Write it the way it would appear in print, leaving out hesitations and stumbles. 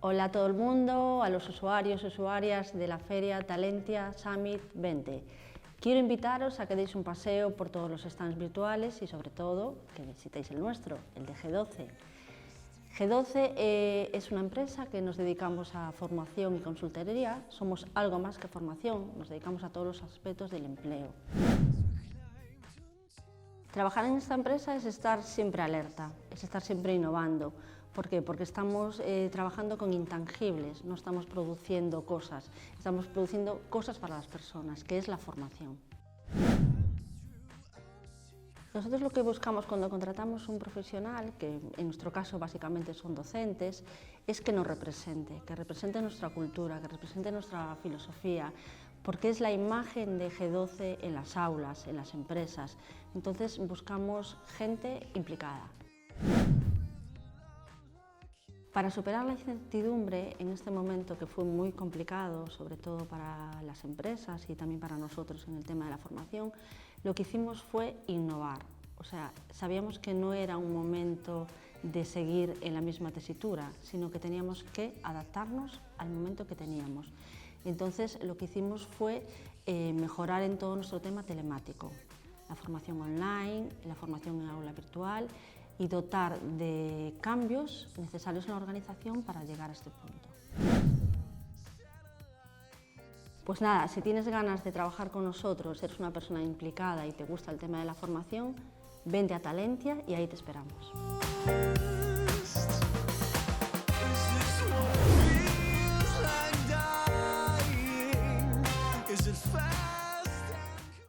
Hola a todo el mundo, a los usuarios y usuarias de la Feria Talentia Summit 20. Quiero invitaros a que deis un paseo por todos los stands virtuales y sobre todo que visitéis el nuestro, el de G12. G12 es una empresa que nos dedicamos a formación y consultoría, somos algo más que formación, nos dedicamos a todos los aspectos del empleo. Trabajar en esta empresa es estar siempre alerta, es estar siempre innovando. ¿Por qué? Porque estamos trabajando con intangibles, no estamos produciendo cosas, estamos produciendo cosas para las personas, que es la formación. Nosotros lo que buscamos cuando contratamos un profesional, que en nuestro caso básicamente son docentes, es que nos represente, que represente nuestra cultura, que represente nuestra filosofía, porque es la imagen de G12 en las aulas, en las empresas. Entonces buscamos gente implicada. Para superar la incertidumbre en este momento que fue muy complicado, sobre todo para las empresas y también para nosotros en el tema de la formación, lo que hicimos fue innovar. O sea, sabíamos que no era un momento de seguir en la misma tesitura, sino que teníamos que adaptarnos al momento que teníamos. Entonces, lo que hicimos fue mejorar en todo nuestro tema telemático, la formación online, la formación en aula virtual y dotar de cambios necesarios en la organización para llegar a este punto. Pues nada, si tienes ganas de trabajar con nosotros, eres una persona implicada y te gusta el tema de la formación, vente a Talentia y ahí te esperamos.